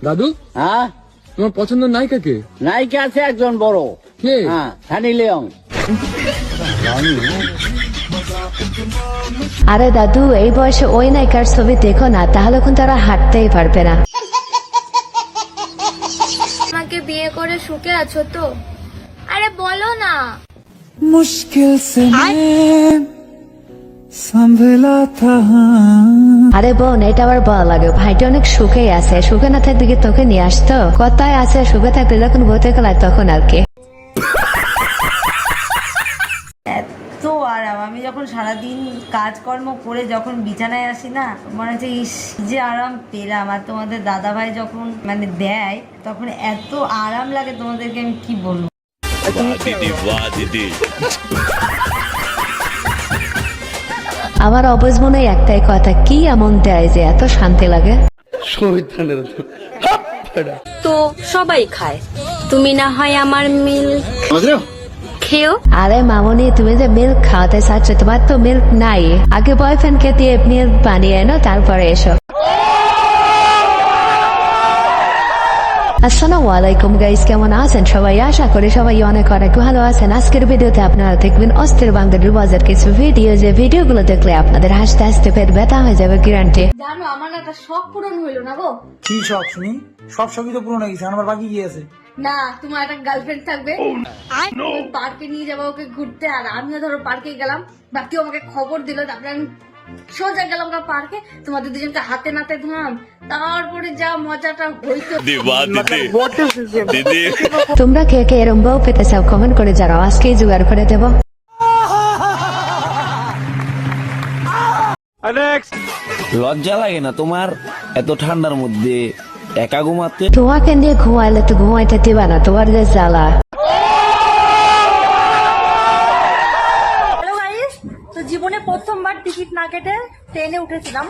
দাদু, হ্যাঁ, তোমার পছন্দের নায়িকা কে? নায়িকা আছে একজন বড়। কে? হ্যাঁ, সানি লিওন। আরে দাদু, এই বয়সে ওই নায়িকার ছবি দেখো না, তাহলে কিন্তু তারা হাঁটতেই পারবে না। আমাকে বিয়ে করে সুখে আছো তো? আরে বলো না। मुश्किल से मैं संभला था। আরে বোন, এটা আবার বলা লাগে, ভাইটা অনেক সুখেই আছে। সুখে না থাকলে কি তোকে নিয়ে আসতো? কথায় আছে সুখে থাকলে যখন বলতে গেল তখন আর কি। এত আরাম, আমি যখন সারাদিন কাজকর্ম করে যখন বিছানায় আসি না, মনে হচ্ছে ইস যে আরাম পেলাম। আর তোমাদের দাদা ভাই যখন মানে দেয় তখন এত আরাম লাগে, তোমাদেরকে আমি কি বলবো। আমার অবুঝ মনে একটাই কথা, কি এমন দেয় যে এত শান্তি লাগে? তো সবাই খায়, তুমি না হয় আমার মিল খেও। আরে মামনি, তুমি যে মিল্ক খাওয়াতে চাচ্ছ, তোমার তো মিল্ক নাই। আগে বয়ফ্রেন্ডকে দিয়ে মিল্ক বানিয়ে এনো, তারপরে এসো। আসসালামু আলাইকুম গাইস, কেমন আছেন সবাই? আশা করি সবাই অনেক অনেক ভালো আছেন। আজকের ভিডিওতে আপনারা দেখবেন অস্থির বাংলার বাজার কিছু ভিডিও, যে ভিডিওগুলো দেখলে আপনাদের হাসতে হাসতে পেট ব্যথা হয়ে যাবে গ্যারান্টি। জানো, আমার একটা শখ পূরণ হইলো না গো। কি শখ শুনি? সব শখই তো পূরণ হয়ে গেছে, আমার বাকি কি আছে? না, তোমার একটা গার্লফ্রেন্ড থাকবে, পার্কে নিয়ে যাবো ওকে ঘুরতে, আর আমিও ধরো পার্কে গেলাম, বাকিও আমাকে খবর দিল, তারপরে আমি সোজা গেলাম পার্কে, তোমাদের দুজনকে হাতে নাতে ধরলাম, তারপরে যা মজাটা হইতো। তোমরা কে কে এরম বউ পেতে চাও কমেন্ট করে জানাও, আজকেই জোগাড় করে দেব। লজ্জা লাগে না তোমার এত ঠান্ডার মধ্যে একা ঘুমাতে? তোমাকে নিয়ে ঘুমাইলে তো ঘুমাইতে দিবা না, তোমার যে জ্বালা। হ্যালো গাইস, তো জীবনে প্রথমবার টিকিট না কেটে ট্রেনে উঠেছিলাম।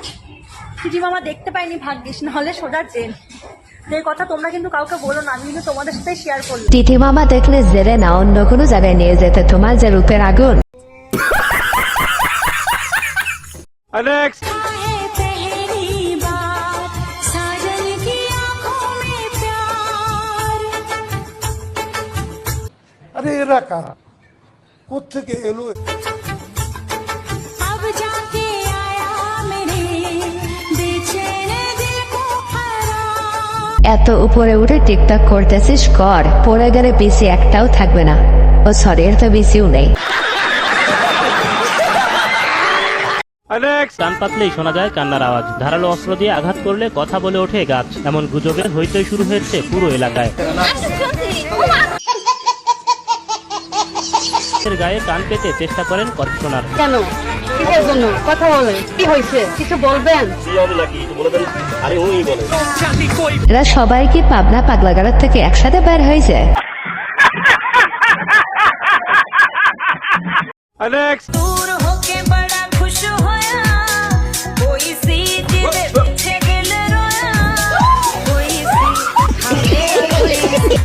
সিটি মামা দেখতে পাইনি ভাগ্যিস, নাহলে সোজা ট্রেন। এই কথা তোমরা কিন্তু কাউকে বলো না, আমি কিন্তু তোমাদের সাথে শেয়ার করলাম। তিথি মামা দেখলে জেরে না অন্য কোনো জায়গায় নিয়ে যেতে, তোমার যে রূপের আগুন। আরে এরা কারা, কোত্থেকে এলো? এত উপরে উঠে টিকটক করতেছিস কর, পড়ে গেলে বিসি একটাও থাকবে না। ও সরি, এর তো বিসিও নেই। কান পাতলেই শোনা যায় কান্নার আওয়াজ, ধারালো অস্ত্র দিয়ে আঘাত করলে কথা বলে ওঠে গাছ, এমন গুজবের হইচই শুরু হয়েছে পুরো এলাকায়। গায়ে কান পেতে চেষ্টা করেন কর্পোনার। কেন, কিসের জন্য কথা বলেন? কি হয়েছে, কিছু বলবেন? এরা সবাই কি পাবনা পাগলাগাড়ার থেকে একসাথে বের হয়েছে?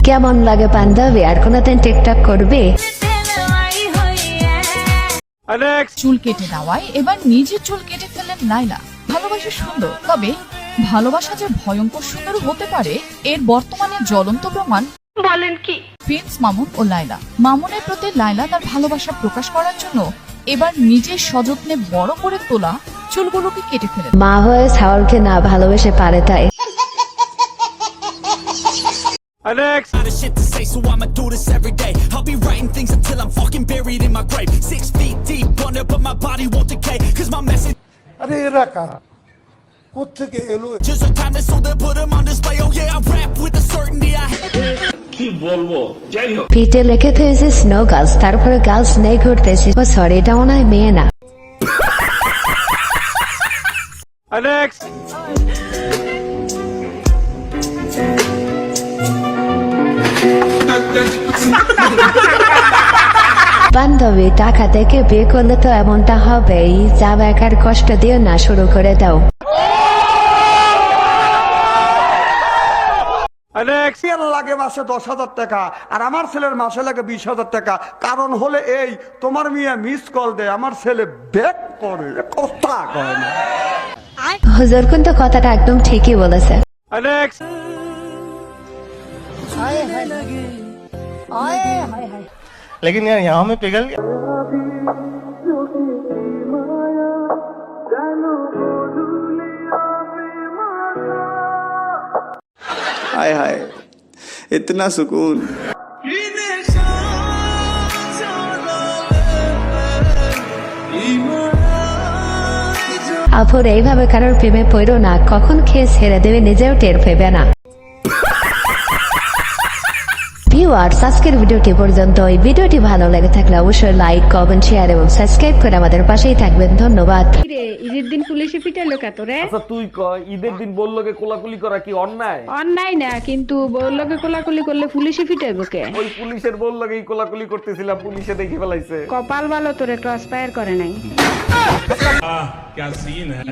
কেমন লাগে বান্ধবী, আর কোনদিন টিকটক করবি? চুল কেটে দেওয়ায় এবার নিজের চুল কেটে ফেললেন লাইলা। ভালোবাসা সুন্দর, তবে ভালোবাসা যে ভয়ঙ্কর সুন্দর হতে পারে এর বর্তমানে জ্বলন্ত প্রমাণ। বলেন কি? প্রিন্স মামুন ও লাইলা। মামুনের প্রতি লাইলা তার ভালোবাসা প্রকাশ করার জন্য এবার নিজের সযত্নে বড় করে তোলা চুলগুলোকে কেটে ফেলেন। মা হয়ে ছাওয়ালকে না ভালোবেসে পারে তাই। আরে এরা কারা, কোত্থেকে এলো? পিঠে লিখে থেয়েছে স্নো গার্লস, তারপরে গার্লস নেই ঘুরতেছি। ও সরি, এটা মনে হয় মেয়ে না। বান্ধবী, টাকা থেকে বিয়ে করলে তো এমনটা হবেই। যা বেকার কষ্ট দিও না, শুরু করে দাও। লাগে মাসে 10,000 টাকা, আর আমার ছেলের মাসে লাগে 20,000 টাকা। কারণ হলে এই, তোমার মেয়ে মিস কল দেয়, আমার ছেলে ব্যাক করে, কথা কয় না। হুজুর কিন্তু কথাটা একদম ঠিকই বলেছে। लेकिन यार यहाँ में पिघल गया। हाय हाय इतना सुकून। আপুর এইভাবে কারোর প্রেমে পড়ো না, কখন খেয়ে ছেড়ে দেবে নিজেও টের পেবে না। ভিউয়ার্স, আজকের ভিডিওটি পর্যন্ত। এই ভিডিওটি ভালো লেগে থাকলে অবশ্যই লাইক, কমেন্ট, শেয়ার এবং সাবস্ক্রাইব করে আমাদের পাশেই থাকবেন। ধন্যবাদ। ঈদের দিন পুলিশে পিটাইলো কে তোরে? আচ্ছা তুই কয় ঈদের দিন বললো কে কোলাকুলি করা কি অন্যায়? অন্যায় না, কিন্তু বউলোকে কোলাকুলি করলে পুলিশে পিটাইবো কে? ওই পুলিশের বললো কে কোলাকুলি করতেছিলাম, পুলিশে দেখে ফেলাইছে। কপাল ভালো তোরে ক্রস ফায়ার করে নাই। क्या सीन है